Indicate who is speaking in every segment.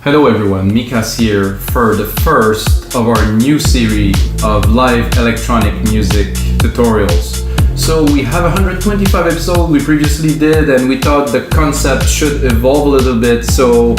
Speaker 1: Hello everyone, Mikas here for the first of our new series of live electronic music tutorials. So we have 125 episodes we previously did, and we thought the concept should evolve a little bit, so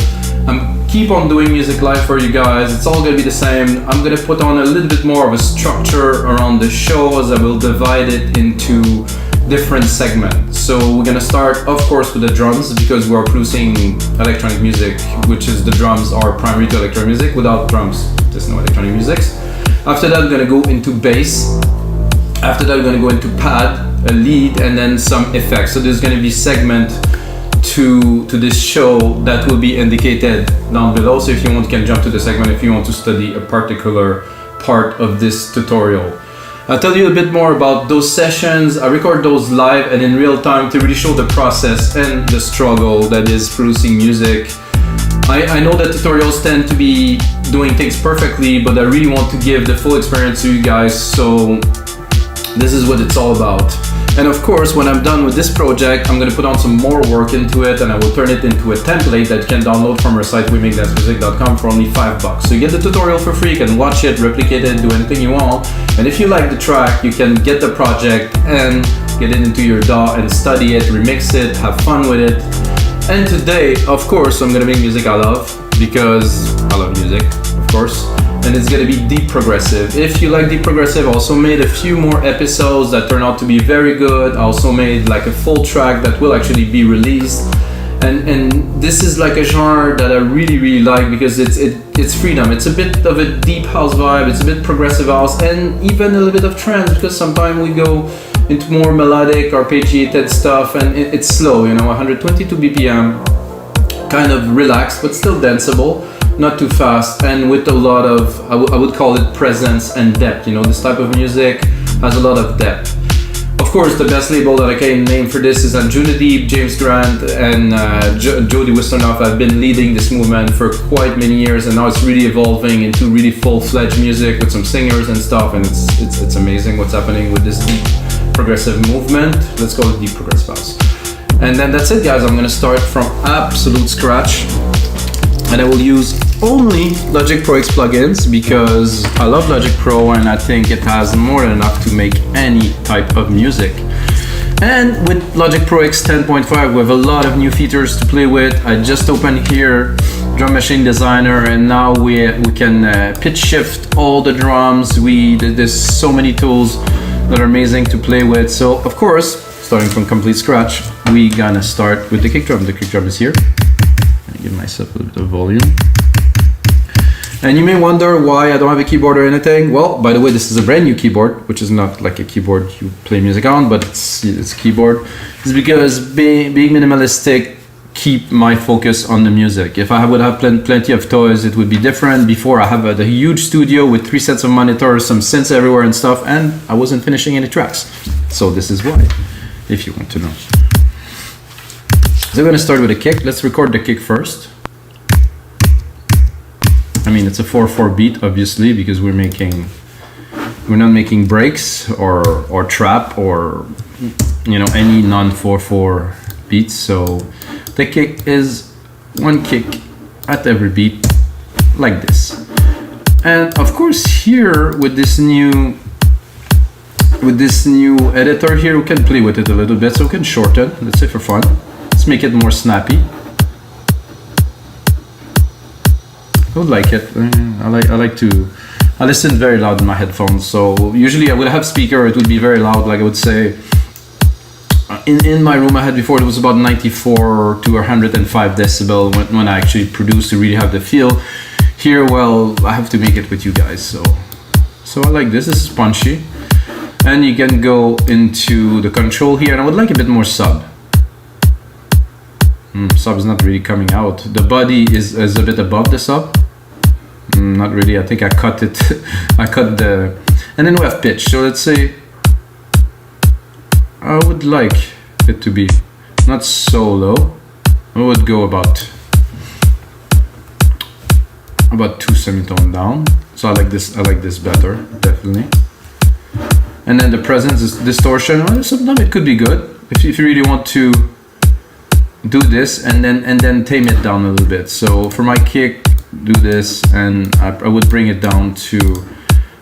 Speaker 1: I'm keep on doing music live for you guys. It's all gonna be the same. I'm gonna put on a little bit more of a structure around the shows. I will divide it into different segments. So we're gonna start, of course, with the drums, because we're producing electronic music, which is the drums are primary to electronic music. Without drums, there's no electronic music. After that, we're gonna go into bass. After that, we're gonna go into pad, a lead, and then some effects. So there's gonna be segment to this show that will be indicated down below. So if you want, you can jump to the segment if you want to study a particular part of this tutorial. I'll tell you a bit more about those sessions. I record those live and in real time to really show the process and the struggle that is producing music. I know that tutorials tend to be doing things perfectly, but I really want to give the full experience to you guys, so this is what it's all about. And of course, when I'm done with this project, I'm gonna put on some more work into it, and I will turn it into a template that you can download from our site, wemakdancemusic.com, for only $5. So you get the tutorial for free, you can watch it, replicate it, do anything you want. And if you like the track, you can get the project and get it into your DAW and study it, remix it, have fun with it. And today, of course, I'm gonna make music I love, because I love music, of course. And it's gonna be deep progressive. If you like deep progressive, I also made a few more episodes that turned out to be very good. I also made like a full track that will actually be released. And this is like a genre that I really like, because it's freedom. It's a bit of a deep house vibe, it's a bit progressive house, and even a little bit of trance, because sometimes we go into more melodic, arpeggiated stuff, and it's slow, 122 BPM, kind of relaxed, but still danceable. Not too fast, and with a lot of, I would call it presence and depth. This type of music has a lot of depth. Of course, the best label that I can name for this is Deep, James Grant, and Jody Wisternoff. I've been leading this movement for quite many years, and now it's really evolving into really full-fledged music with some singers and stuff, and it's amazing what's happening with this deep progressive movement. Let's call it deep progressive house. And then that's it, guys. I'm gonna start from absolute scratch. And I will use only Logic Pro X plugins, because I love Logic Pro and I think it has more than enough to make any type of music. And with Logic Pro X 10.5, we have a lot of new features to play with. I just opened here Drum Machine Designer, and now we can pitch shift all the drums. There's so many tools that are amazing to play with. So of course, starting from complete scratch, we gonna start with the kick drum. The kick drum is here. Give myself a little bit of volume. And you may wonder why I don't have a keyboard or anything. Well, by the way, this is a brand new keyboard, which is not like a keyboard you play music on, but it's a keyboard. It's because being minimalistic keep my focus on the music. If I would have plenty of toys, it would be different. Before, I have a huge studio with 3 sets of monitors, some synths everywhere and stuff, and I wasn't finishing any tracks. So this is why, if you want to know. So we're gonna start with a kick. Let's record the kick first. I mean, it's a 4/4 beat, obviously, because we're not making breaks or trap or any non-4/4 beats. So the kick is one kick at every beat, like this. And of course, here with this new editor here, we can play with it a little bit. So we can shorten, let's say for fun. Let's make it more snappy. I would like it. I listen very loud in my headphones. So usually I would have speaker, it would be very loud. Like I would say, in my room I had before, it was about 94 to 105 decibel when I actually produced to really have the feel. Here, well, I have to make it with you guys. So I like this. This is punchy. And you can go into the control here, and I would like a bit more sub. Sub is not really coming out. The body is a bit above the sub. Not really. I think I cut it. I cut the, and then we have pitch. So let's say I would like it to be not so low. I would go about 2 semitone down. So I like this. I like this better, definitely. And then the presence is distortion. Well, sometimes it could be good if you really want to do this and then tame it down a little bit. So for my kick, do this, and I would bring it down to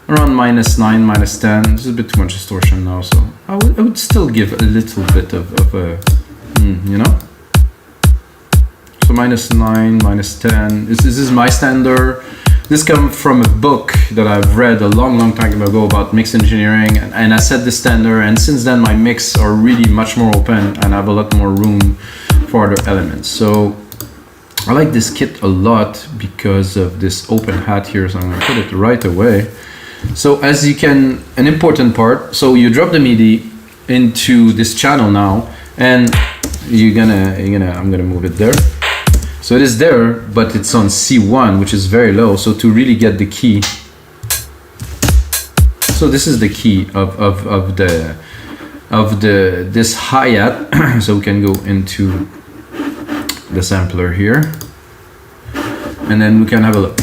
Speaker 1: around -9, -10. This is a bit too much distortion now, so I would still give a little bit of a, you know? So -9, -10. This is my standard. This comes from a book that I've read a long time ago about mix engineering, and I set the standard, and since then my mix are really much more open and I have a lot more room for other elements. So I like this kit a lot because of this open hat here, so I'm gonna put it right away. So as you can, an important part, so you drop the MIDI into this channel now, and I'm gonna move it there. So it is there, but it's on C1, which is very low. So to really get the key, so this is the key of this hi-hat. So we can go into the sampler here, and then we can have a look.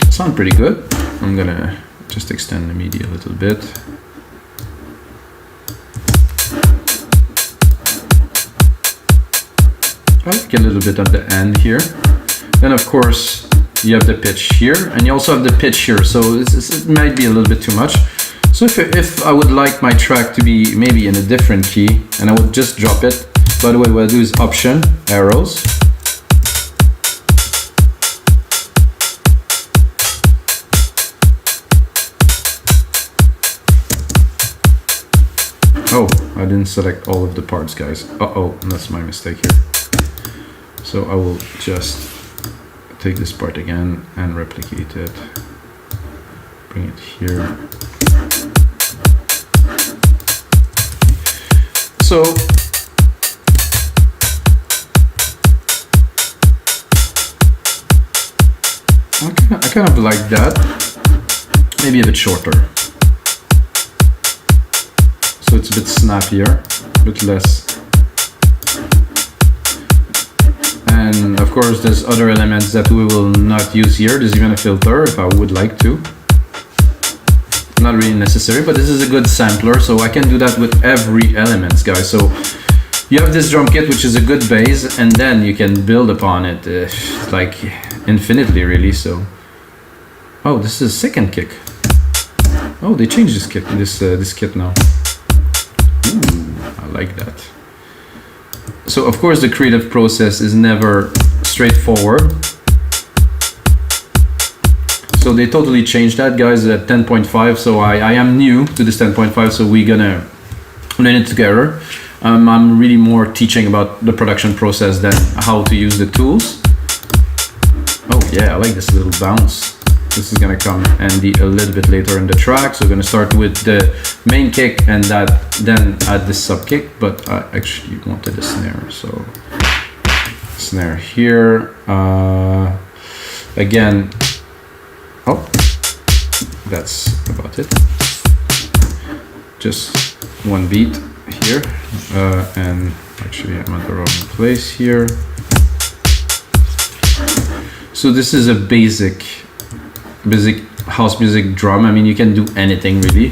Speaker 1: Sound pretty good. I'm gonna just extend the MIDI a little bit. I like a little bit at the end here. Then of course you have the pitch here, and you also have the pitch here, so it might be a little bit too much. So if I would like my track to be maybe in a different key, and I would just drop it. By the way, what I do is Option, arrows. Oh, I didn't select all of the parts, guys. Uh-oh, that's my mistake here. So I will just take this part again and replicate it. Bring it here. So I kind of like that. Maybe a bit shorter. So it's a bit snappier, a bit less. And of course there's other elements that we will not use here. There's even a filter if I would like to. Not really necessary, but this is a good sampler, so I can do that with every element, guys. So you have this drum kit, which is a good base, and then you can build upon it like infinitely, really. So, oh, this is a second kick. Oh, they changed this kit, this kit now. Ooh, I like that. So of course the creative process is never straightforward. So they totally changed that, guys, at 10.5. So I am new to this 10.5, so we're gonna learn it together. I'm really more teaching about the production process than how to use the tools. Oh yeah, I like this little bounce. This is gonna come handy a little bit later in the track. So we're gonna start with the main kick and then add the sub kick, but I actually wanted a snare. So snare here, again, oh, that's about it. Just one beat here, and actually I'm at the wrong place here. So this is a basic house music drum. I mean, you can do anything really,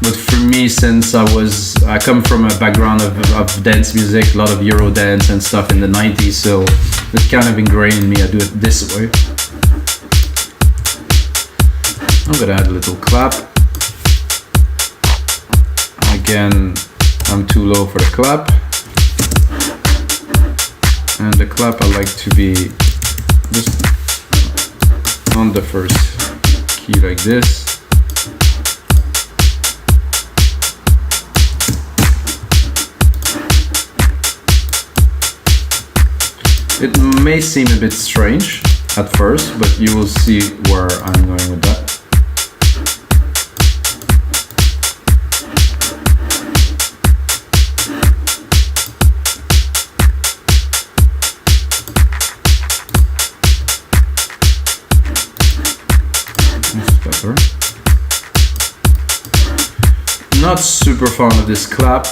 Speaker 1: but for me, since I come from a background of dance music, a lot of Euro dance and stuff in the 90s, so it's kind of ingrained in me. I do it this way. I'm gonna add a little clap. Again, I'm too low for the clap, and the clap I like to be just on the first key like this. It may seem a bit strange at first, but you will see where I'm going with that. Not super fond of this clap.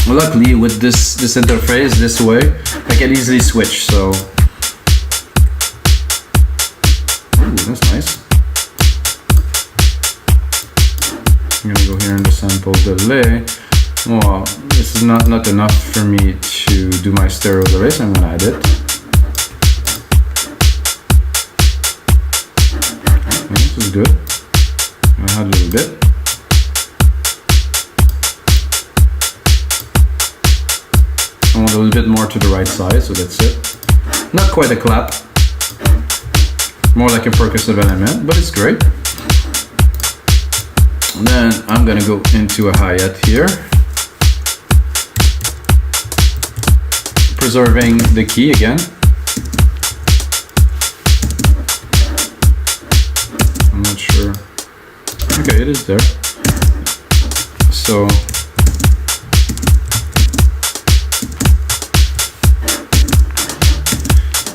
Speaker 1: Luckily with this interface this way, I can easily switch. So, ooh, that's nice. I'm gonna go here in the sample delay. Well, this is not enough for me to do my stereo delay, so I'm gonna add it. This is good. I had a little bit. I want a little bit more to the right side, so that's it. Not quite a clap. More like a percussive element, but it's great. And then I'm gonna go into a hi-hat here. Preserving the key again. I'm not sure. Okay, it is there. So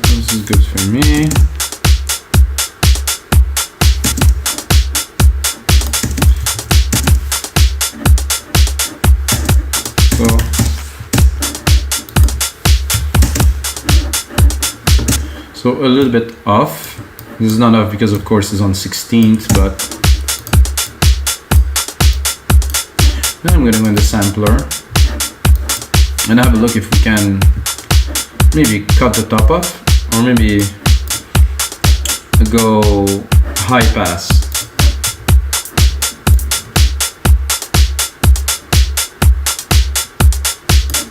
Speaker 1: this is good for me. So a little bit off. This is not off because of course it's on 16th, but then I'm gonna go in the sampler and have a look if we can maybe cut the top off or maybe go high pass.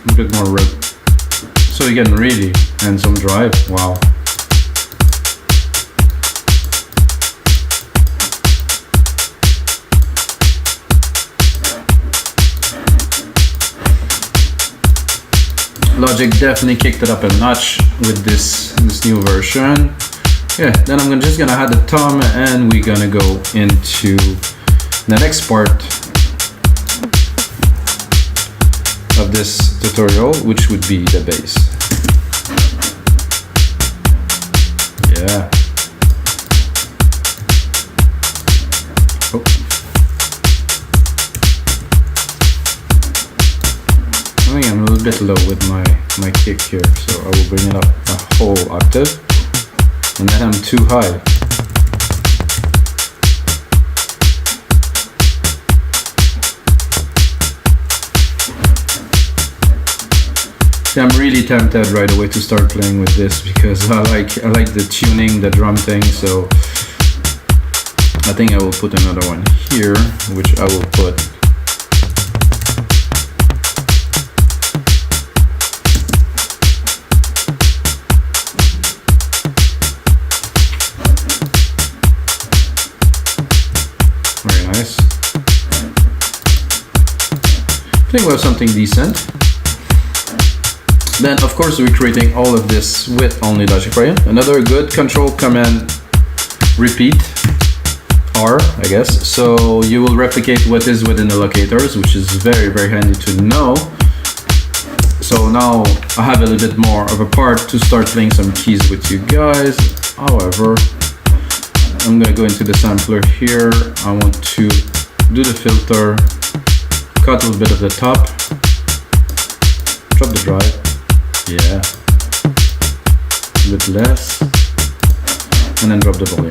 Speaker 1: A bit more rip. So again, really, and some drive. Wow. Logic definitely kicked it up a notch with this new version. Yeah, then I'm just gonna add the tom and we're gonna go into the next part of this tutorial, which would be the bass. Yeah. Oh. I think I'm a little bit low with my kick here, so I will bring it up a whole octave, and then I'm too high. See, I'm really tempted right away to start playing with this because I like the tuning, the drum thing, so I think I will put another one here, which I will put very nice. I think we have something decent. Then of course we're creating all of this with only Logic Pro. Another good control command repeat R, I guess. So you will replicate what is within the locators, which is very, very handy to know. So now I have a little bit more of a part to start playing some keys with you guys. However, I'm gonna go into the sampler here. I want to do the filter, cut a little bit of the top, drop the drive. Yeah, a bit less, and then drop the volume.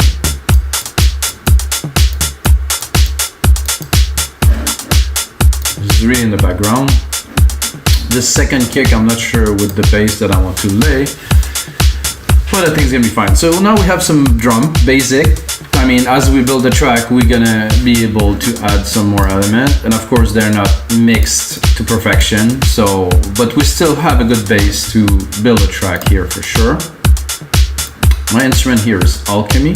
Speaker 1: This is really in the background. The second kick, I'm not sure with the bass that I want to lay, but I think it's gonna be fine. So now we have some drum, basic. I mean, as we build the track, we're gonna be able to add some more element, and of course they're not mixed to perfection, so, but we still have a good base to build a track here for sure. My instrument here is Alchemy.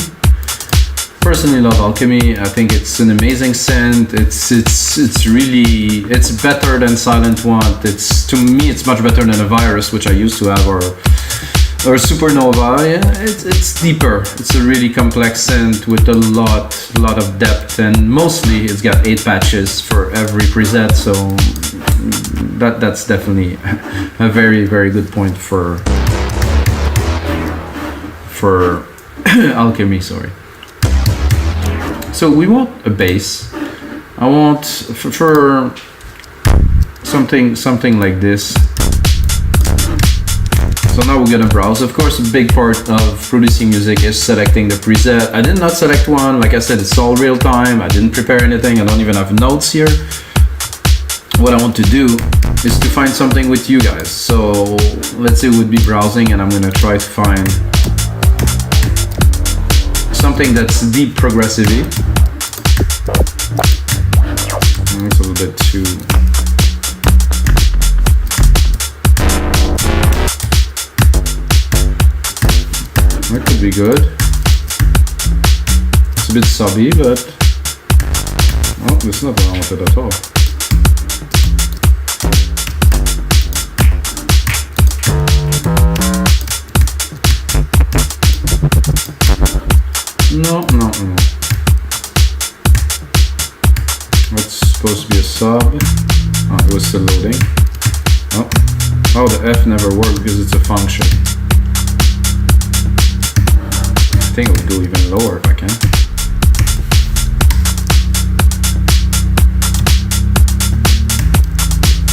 Speaker 1: Personally love Alchemy. I think it's an amazing synth. It's really, it's better than Silent One. To me it's much better than a Virus, which I used to have, or Supernova. Yeah, it's deeper. It's a really complex synth with a lot of depth, and mostly it's got 8 patches for every preset, so that's definitely a very, very good point for Alchemy, sorry. So we want a bass. I want for something like this. So now we're gonna browse. Of course, a big part of producing music is selecting the preset. I did not select one. Like I said, it's all real time. I didn't prepare anything. I don't even have notes here. What I want to do is to find something with you guys. So let's say we'd be browsing and I'm gonna try to find something that's deep progressive-y. It's a little bit too... That could be good. It's a bit subby, but... Oh, there's nothing wrong with it at all. No. That's supposed to be a sub. Oh, it was still loading. Oh, the F never worked because it's a function. I think I'll go even lower if I can.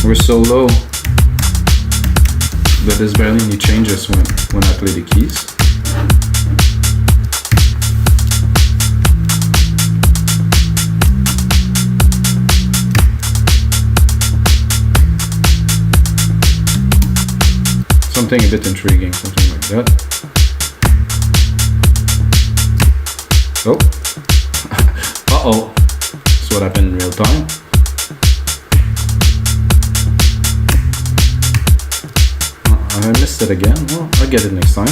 Speaker 1: We're so low that there's barely any changes when I play the keys. Something a bit intriguing, something like that. Oh. Uh-oh. That's what happened in real time. I missed it again. Well, I'll get it next time.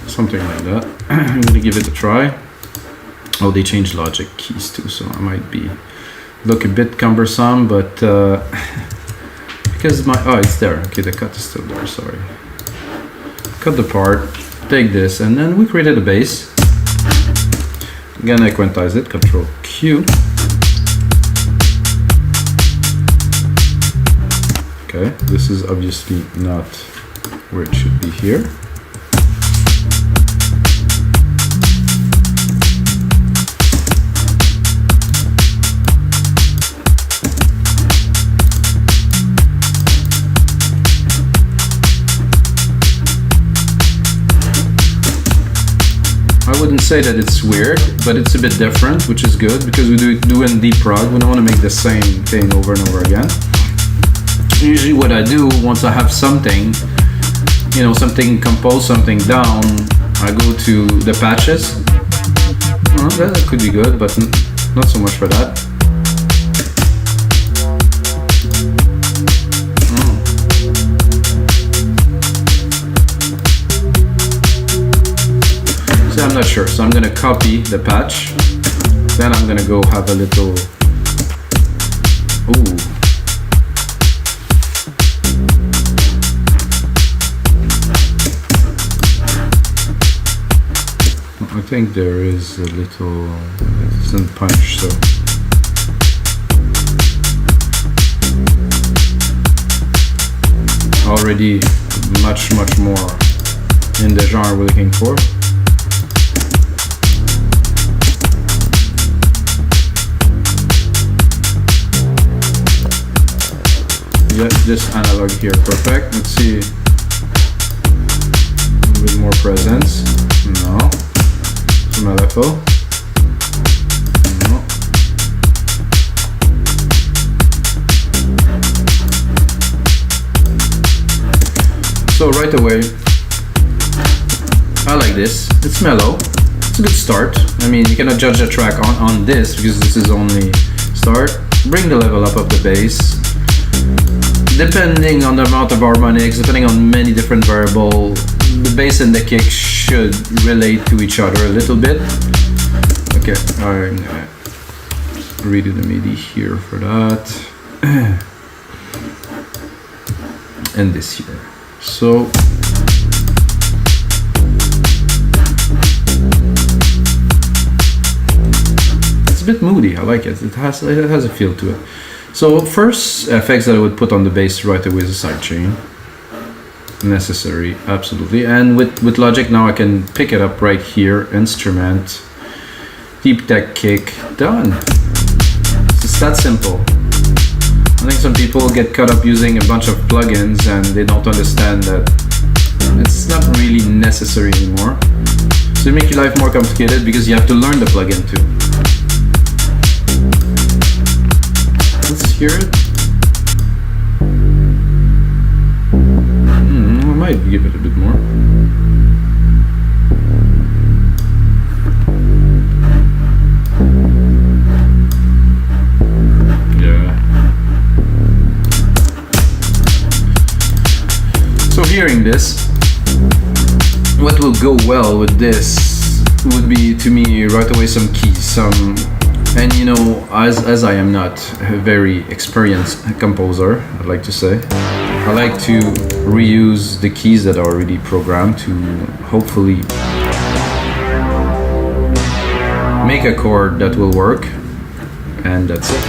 Speaker 1: Something like that. I'm gonna give it a try. Oh, they changed logic keys too, so I might look a bit cumbersome, but because it's there. Okay, the cut is still there, sorry. Cut the part, take this, and then we created a bass. Again, I quantize it, Control Q. Okay, this is obviously not where it should be here. I wouldn't say that it's weird, but it's a bit different, which is good because we do in deep prog. We don't want to make the same thing over and over again. Usually what I do, once I have something, something composed, something down, I go to the patches. Oh, that could be good, but not so much for that. So I'm not sure, so I'm gonna copy the patch, then I'm gonna go have a little, ooh. I think there is a little, it doesn't punch, so. Already much more in the genre we're looking for. Yeah, this analog here, perfect. Let's see. A little bit more presence. No. Some LFO. No. So right away, I like this. It's mellow. It's a good start. I mean, you cannot judge the track on this because this is only start. Bring the level up of the bass. Depending on the amount of harmonics, depending on many different variables, the bass and the kick should relate to each other a little bit. Okay, I'm gonna redo the MIDI here for that. And this here. So it's a bit moody, I like it. It has a feel to it. So first effects that I would put on the bass right away is a sidechain. Necessary, absolutely. And with Logic now I can pick it up right here, instrument, deep tech kick, done. It's that simple. I think some people get caught up using a bunch of plugins and they don't understand that it's not really necessary anymore. So it makes your life more complicated because you have to learn the plugin too. Let's hear it? I might give it a bit more. Yeah. So hearing this, what will go well with this would be, to me, right away some keys, and you know, as I am not a very experienced composer, I'd like to say, I like to reuse the keys that are already programmed to hopefully make a chord that will work, and that's it.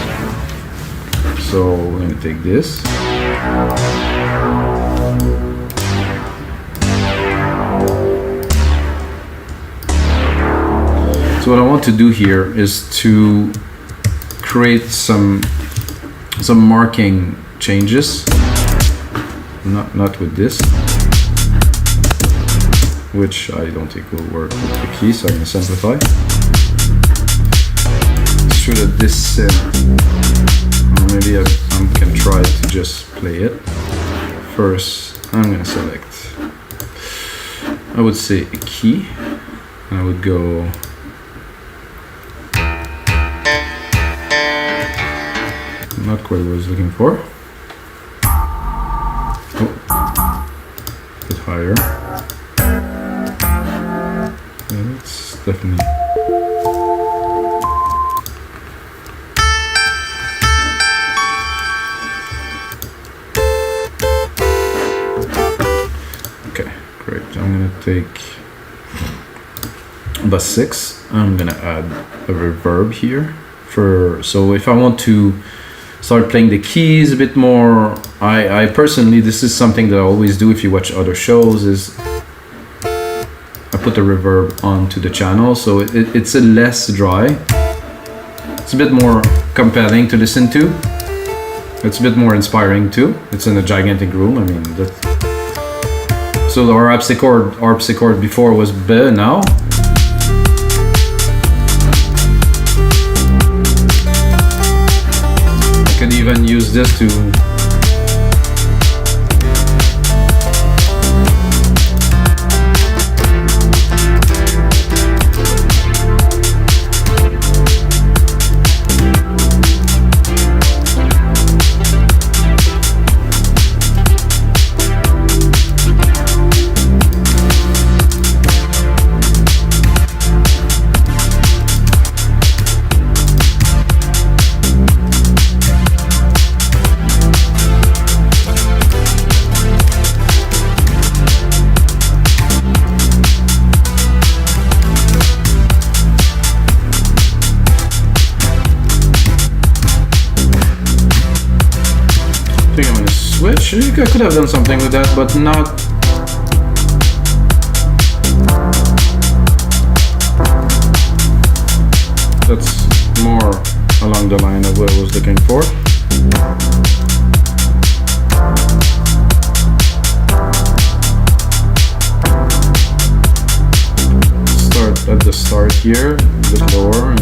Speaker 1: So we're gonna take this. So what I want to do here is to create some marking changes. Not with this, which I don't think will work with the key, so I'm gonna simplify. It's true that this, maybe I can try to just play it. First, I'm gonna select, I would say a key, and I would go not quite what I was looking for. A bit higher. Yeah, it's definitely. Okay, great. I'm gonna take bus 6. I'm gonna add a reverb here so if I want to start playing the keys a bit more. I personally, this is something that I always do if you watch other shows, is I put the reverb onto the channel, so it's a less dry. It's a bit more compelling to listen to. It's a bit more inspiring too. It's in a gigantic room. I mean, so the ARPS chord before was B now. I could even use this to switch. I could have done something with that, but not. That's more along the line of what I was looking for. Start at the start here, a bit lower.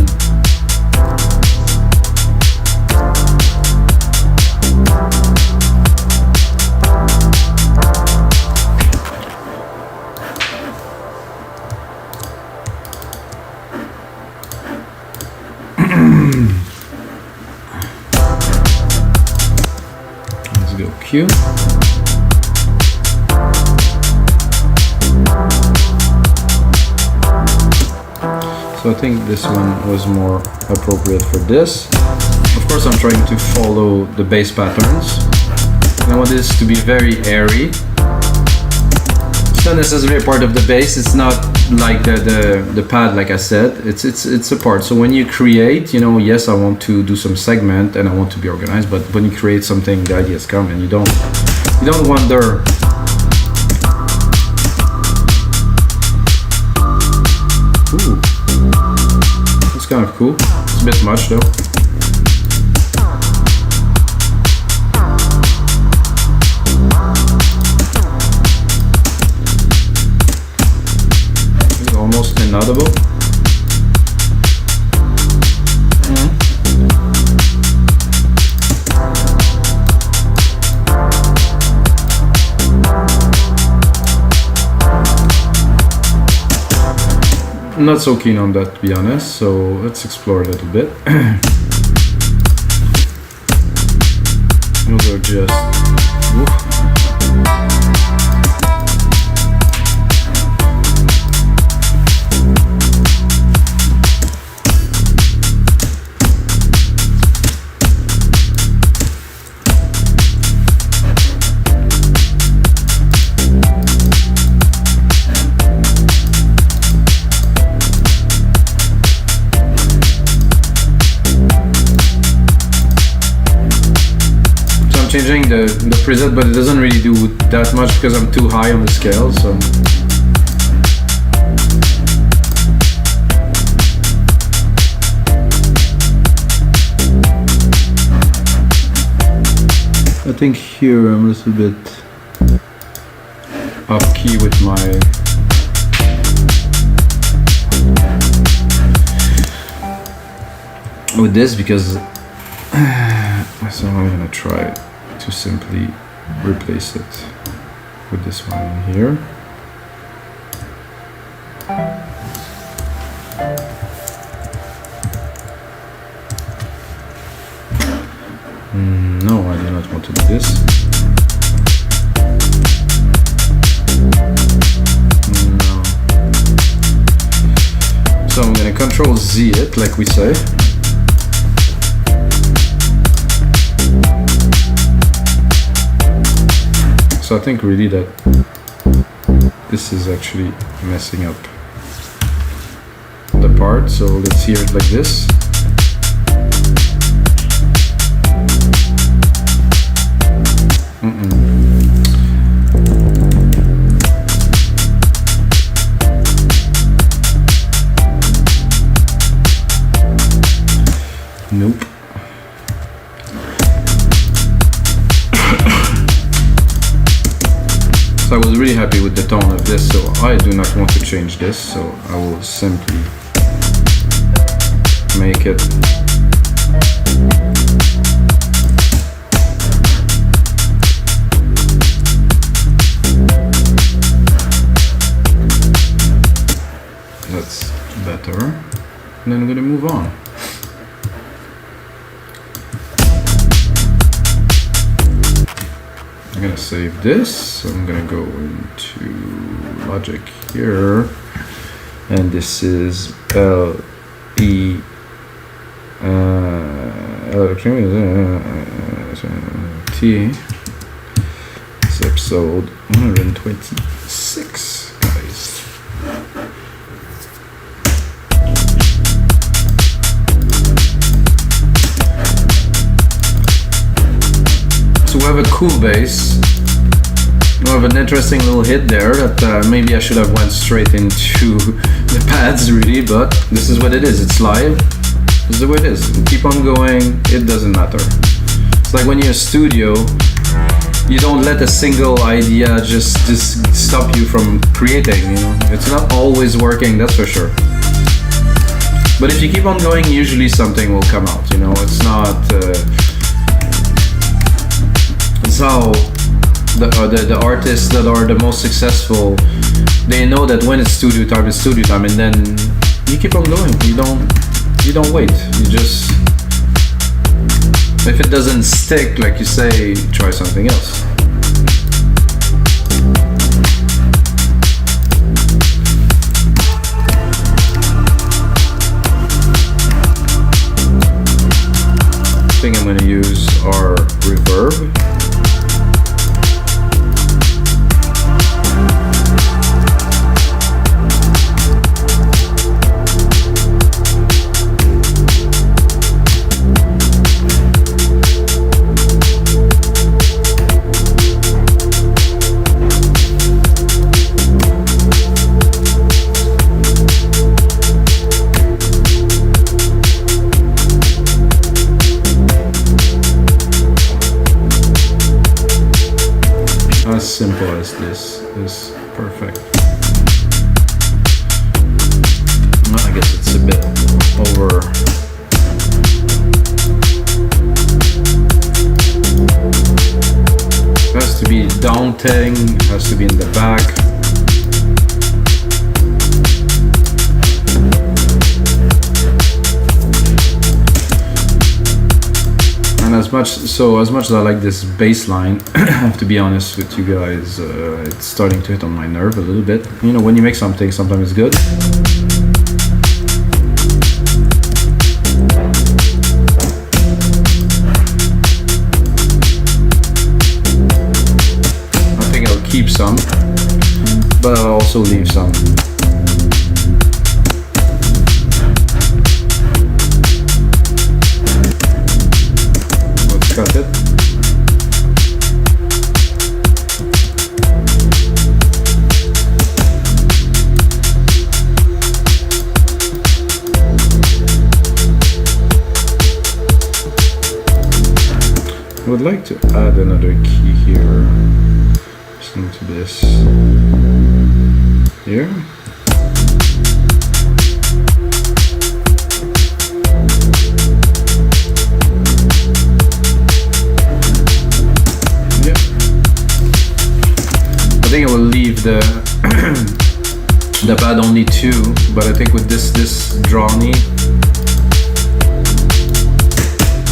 Speaker 1: And let's go Q. So I think this one was more appropriate for this. Of course, I'm trying to follow the bass patterns. I want this to be very airy. It's not necessarily a part of the bass. It's not like the pad, like I said. It's a part. So when you create, you know, yes, I want to do some segment and I want to be organized. But when you create something, the ideas come, and you don't wonder. Ooh, that's kind of cool. It's a bit much though. Almost inaudible. I'm not so keen on that, to be honest, so let's explore a little bit. Those are just... Oof. Changing the preset, but it doesn't really do that much because I'm too high on the scale, so I think here I'm a little bit off key with my this because so I'm gonna try to simply replace it with this one here. No, I do not want to do this. No. So I'm gonna Control Z it, like we say. So I think really that this is actually messing up the part, so let's hear it like this. Nope. So I was really happy with the tone of this, so I do not want to change this, so I will simply make it that's better, and then I'm gonna move on. I'm gonna save this, so I'm gonna go into Logic here, and this is L-E T. It's episode 126, guys. So we have a cool bass. We have an interesting little hit there that maybe I should have went straight into the pads really, but this is what it is. It's live. This is the way it is. You keep on going. It doesn't matter. It's like when you're in a studio, you don't let a single idea just stop you from creating. You know, it's not always working. That's for sure. But if you keep on going, usually something will come out. You know, it's not. How the artists that are the most successful, they know that when it's studio time, it's studio time, and then you keep on going. You don't wait. You just, if it doesn't stick, like you say, try something else. I think I'm going to use our reverb. As simple as this is perfect. Well, I guess it's a bit over. It has to be daunting, it has to be in the back. as much as I like this bass line, I have to be honest with you guys, it's starting to hit on my nerve a little bit. You know, when you make something, sometimes it's good. I think I'll keep some, but I'll also leave some. Cut it. I would like to add another key here. Just into this here. I think I will leave the the pad only 2, but I think with this drawny,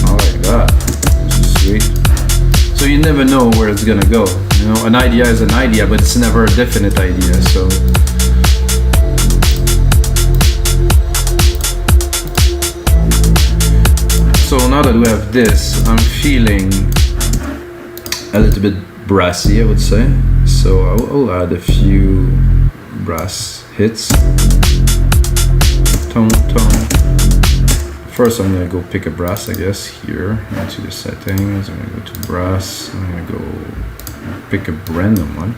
Speaker 1: I like that. This is sweet. So you never know where it's gonna go. You know, an idea is an idea, but it's never a definite idea. So now that we have this, I'm feeling a little bit brassy, I would say. So I'll add a few brass hits. Tone. First I'm gonna go pick a brass, I guess, here into the settings. I'm gonna go to brass. I'm gonna go pick a random one.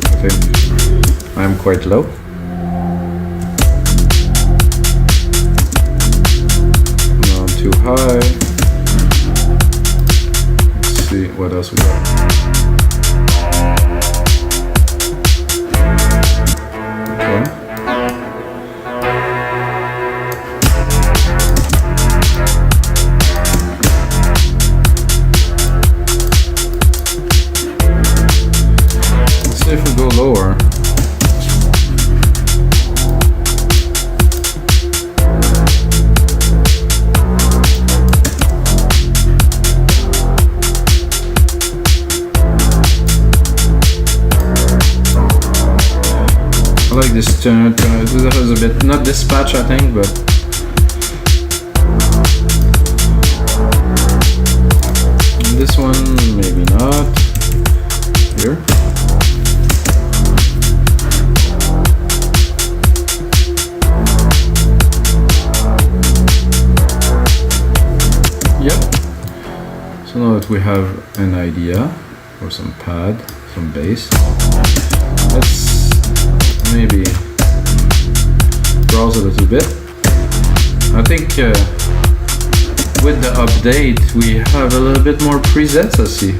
Speaker 1: I think I'm quite low. Not too high. See what else we got. Okay. Let's see if we go lower. I like this tone. This has a bit, not dispatch I think, but this one maybe not. Here. Yep. So now that we have an idea for some pad, some bass, let's maybe browse a little bit. I think with the update we have a little bit more presets, I see.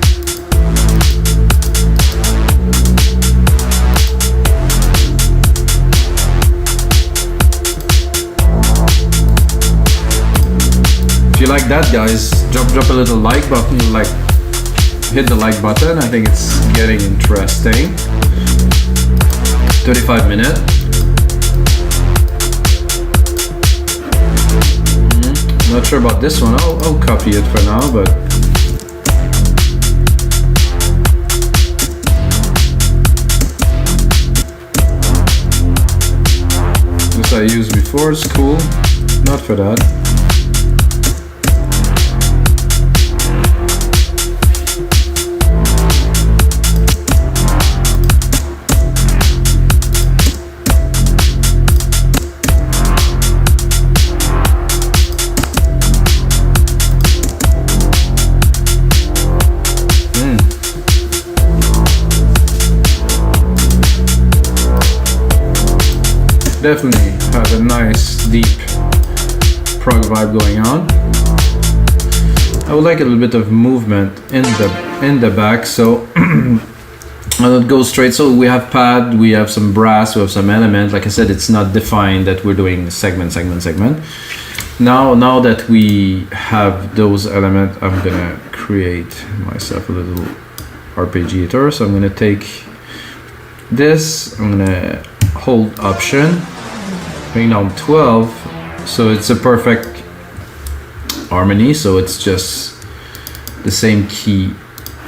Speaker 1: If you like that, guys, drop a little like button, like hit the like button. I think it's getting interesting. 35 minutes. Not sure about this one. I'll copy it for now, but this I used before. It's cool. Not for that. Definitely have a nice deep prog vibe going on. I would like a little bit of movement in the back, so I'll go straight. So we have pad, we have some brass, we have some element. Like I said, it's not defined that we're doing segment. Now that we have those elements, I'm gonna create myself a little arpeggiator. So I'm gonna take this, I'm gonna hold option, bring down 12, so it's a perfect
Speaker 2: harmony, so it's just the same key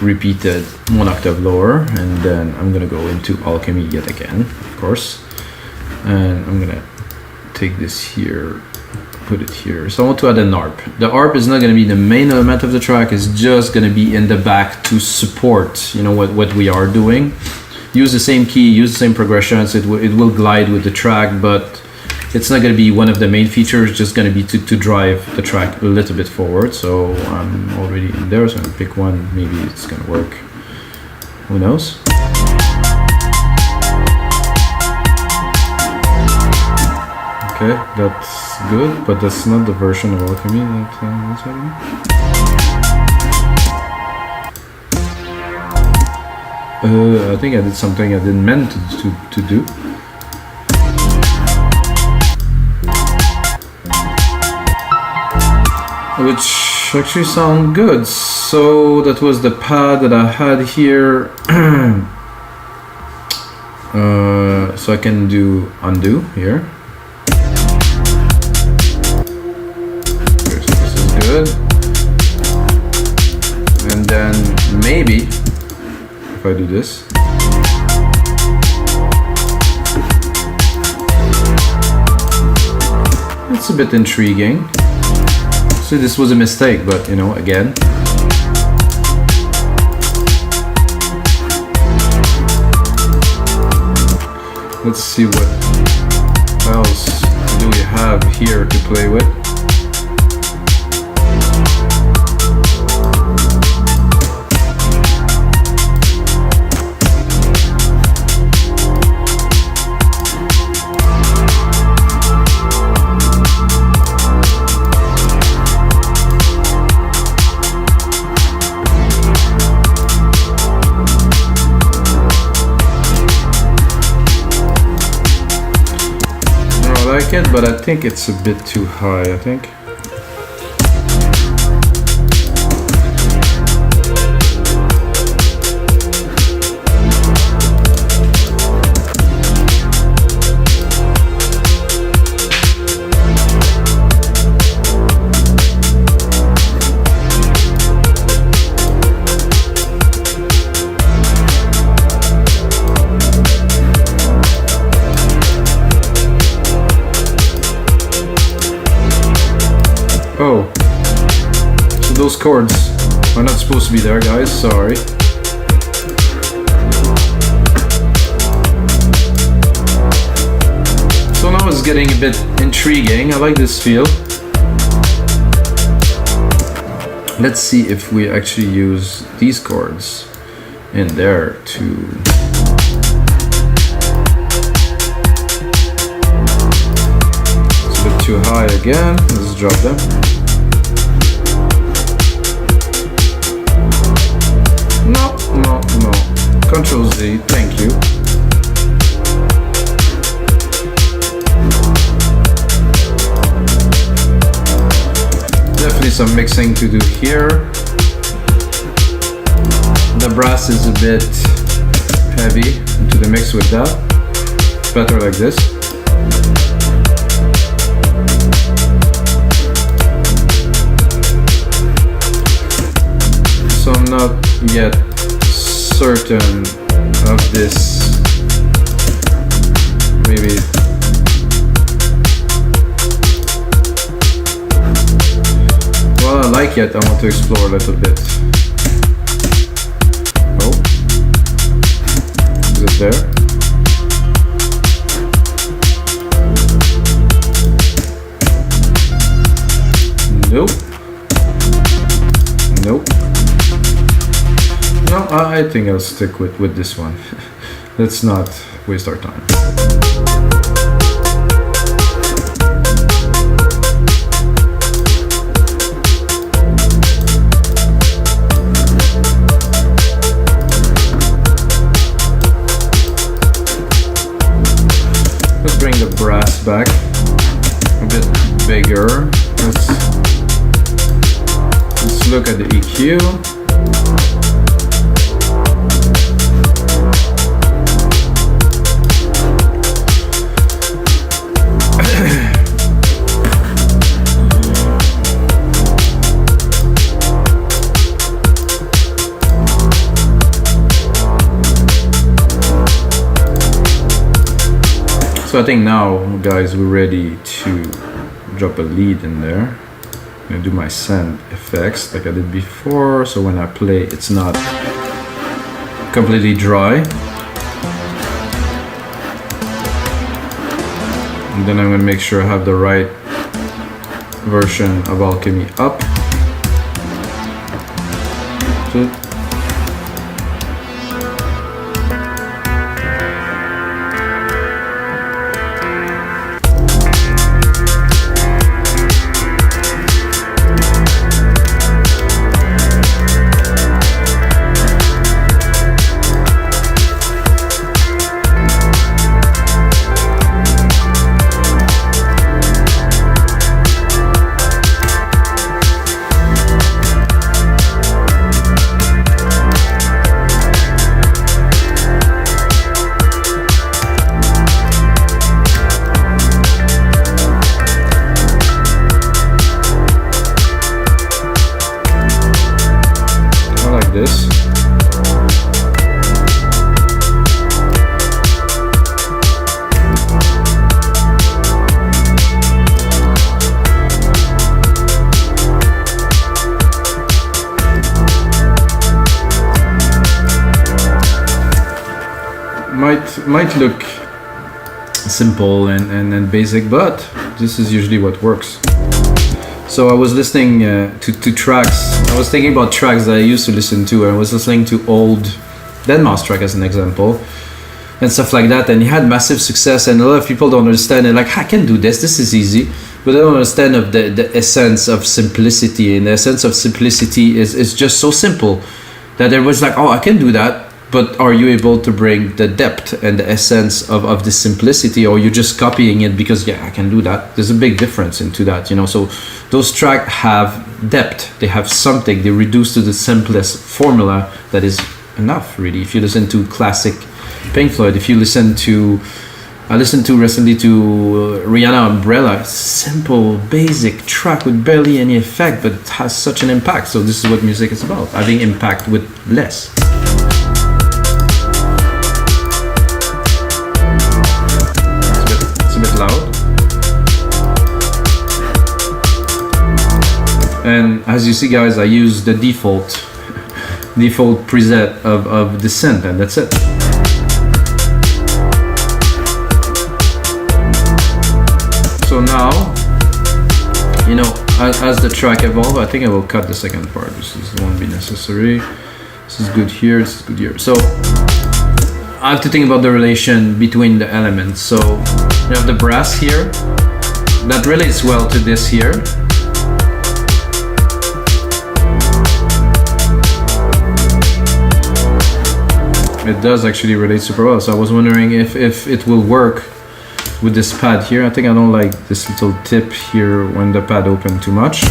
Speaker 2: repeated 1 octave lower, and then I'm gonna go into alchemy yet again, of course, and I'm gonna take this here, put it here. So I want to add an ARP. The ARP is not going to be the main element of the track, it's just going to be in the back to support, you know, what we are doing. Use the same key, use the same progressions, it will glide with the track, but it's not going to be one of the main features, it's just going to be to drive the track a little bit forward. So I'm already in there, so I'm going to pick one, maybe it's going to work, who knows. Okay, that's good, but that's not the version of alchemy that was having. I think I did something I didn't meant to do. Which actually sound good. So that was the pad that I had here. So I can do undo here. Good. And then maybe if I do this, it's a bit intriguing. So this was a mistake, but you know, again, let's see what else do we have here to play with. It, but I think it's a bit too high, I think. Oh, so those chords are not supposed to be there, guys, sorry. So now it's getting a bit intriguing, I like this feel. Let's see if we actually use these chords in there to... It's a bit too high again, let's drop them. No. Control Z, thank you. Definitely some mixing to do here. The brass is a bit heavy into the mix with that. Better like this. So I'm not yet certain of this. Maybe well, I like it. I want to explore a little bit. Oh, is it there? Nope. No, I think I'll stick with this one. Let's not waste our time. Let's bring the brass back a bit bigger. Let's look at the EQ. So I think now, guys, we're ready to drop a lead in there. I'm gonna do my send effects like I did before, so when I play, it's not completely dry. And then I'm gonna make sure I have the right version of Alchemy up. So this. Might look simple and basic, but this is usually what works. So I was listening to tracks. I was thinking about tracks that I used to listen to. I was listening to old Deadmau5 track as an example, and stuff like that. And he had massive success, and a lot of people don't understand it. Like, I can do this. This is easy, but they don't understand of the essence of simplicity. And the essence of simplicity is just so simple that it was like, oh, I can do that. But are you able to bring the depth and the essence of the simplicity, or you're just copying it because, yeah, I can do that? There's a big difference into that, you know. So those tracks have depth. They have something. They reduce to the simplest formula that is enough, really. If you listen to classic Pink Floyd, if you listen to... I listened to recently to Rihanna Umbrella. Simple, basic track with barely any effect, but it has such an impact. So this is what music is about, having impact with less. Loud. And as you see, guys, I use the default preset of descent, and that's it. So now, you know, as the track evolves, I think I will cut the second part. This won't be necessary. This is good here, this is good here. So I have to think about the relation between the elements. So you have the brass here, that relates well to this here. It does actually relate super well. So I was wondering if it will work with this pad here. I think I don't like this little tip here when the pad open too much.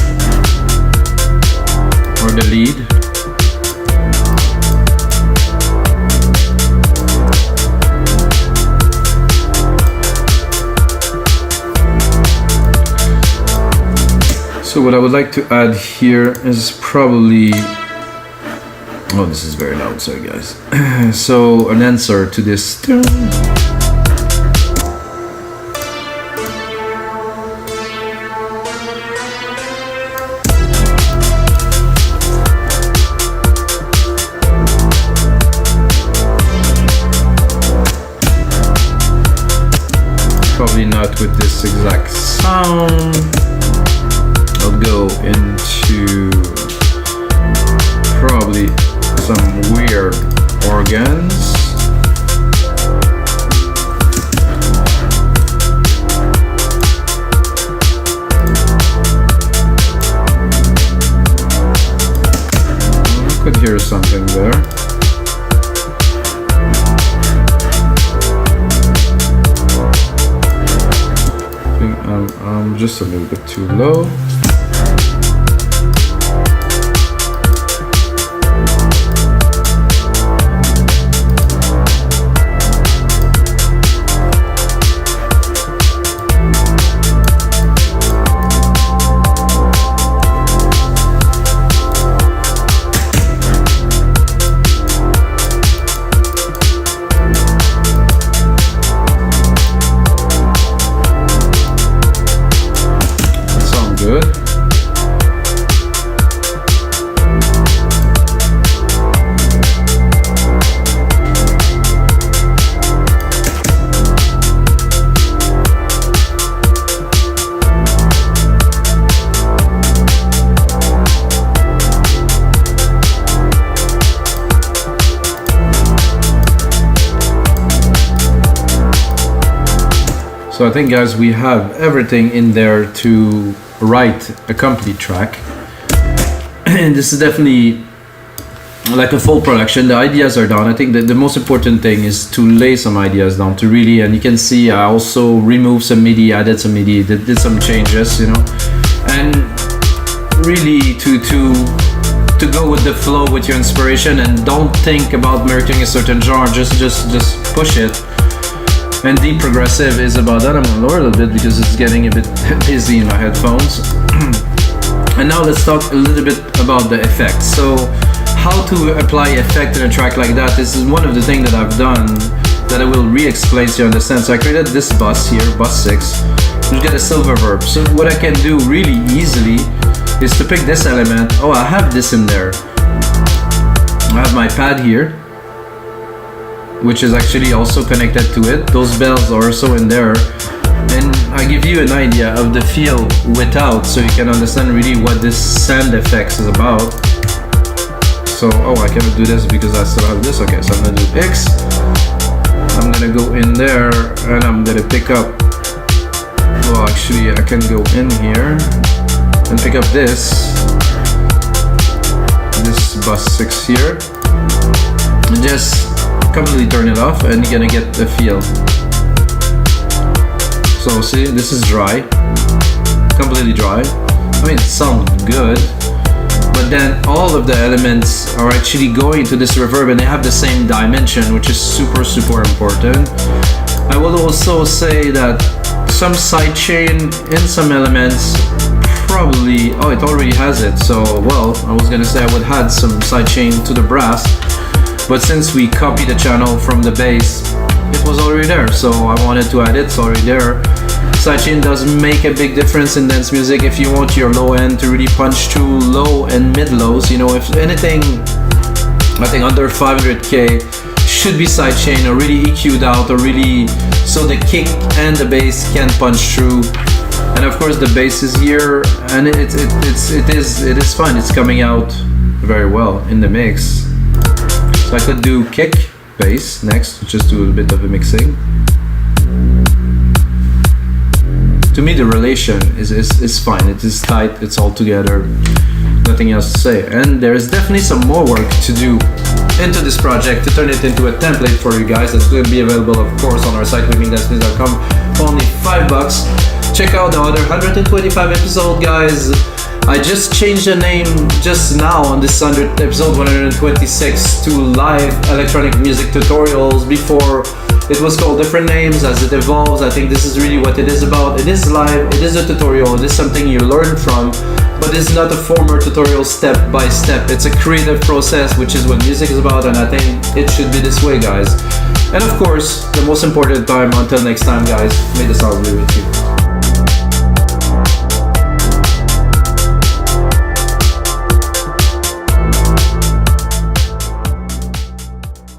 Speaker 2: Or the lead. So what I would like to add here is probably, oh, this is very loud, sorry guys. So an answer to this. Probably not with this exact sound. I'll go into probably some weird organs. I could hear something there. I think I'm just a little bit too low. good. So I think, guys, we have everything in there to write a complete track. And this is definitely like a full production. The ideas are done. I think that the most important thing is to lay some ideas down to really, and you can see I also removed some MIDI, added some MIDI, did some changes, you know, and really to go with the flow with your inspiration, and don't think about mimicking a certain genre, just push it. And deep progressive is about that. I'm gonna lower a little bit because it's getting a bit busy in my headphones. And now let's talk a little bit about the effects. So how to apply effect in a track like that. This is one of the things that I've done that I will re-explain so you understand. So I created this bus here, bus 6, which get a silver verb. So what I can do really easily is to pick this element. Oh, I have this in there. I have my pad here, which is actually also connected to it. Those bells are also in there. And I give you an idea of the feel without, so you can understand really what this sound effects is about. So, oh, I cannot do this because I still have this. Okay, so I'm gonna do X. I'm gonna go in there and I'm gonna pick up, well, actually I can go in here and pick up this bus 6 here. And just completely turn it off and you're gonna get the feel. So see, this is dry, completely dry. I mean, it sounds good, but then all of the elements are actually going to this reverb and they have the same dimension, which is super important. I will also say that some sidechain in some elements probably, oh, it already has it. So, well, I was gonna say I would add some sidechain to the brass, but since we copied the channel from the bass, it was already there, so I wanted to add it. It's already there. Sidechain does make a big difference in dance music if you want your low end to really punch through low and mid lows. You know, if anything, I think under 500k should be sidechain or really EQ'd out, or really so the kick and the bass can punch through. And of course the bass is here, and it is fine. It's coming out very well in the mix. So I could do kick, bass next, just do a bit of a mixing. To me the relation is fine, it is tight, it's all together, nothing else to say. And there is definitely some more work to do into this project to turn it into a template for you guys. That's going to be available of course on our site, wingingdancemusic.com, for only $5. Check out the other 125 episode, guys. I just changed the name just now on this episode 126 to Live Electronic Music Tutorials. Before it was called different names. As it evolves, I think this is really what it is about. It is live, it is a tutorial, it is something you learn from, but it's not a formal tutorial step by step. It's a creative process, which is what music is about, and I think it should be this way, guys. And of course, the most important time, until next time, guys, may the sound be with you.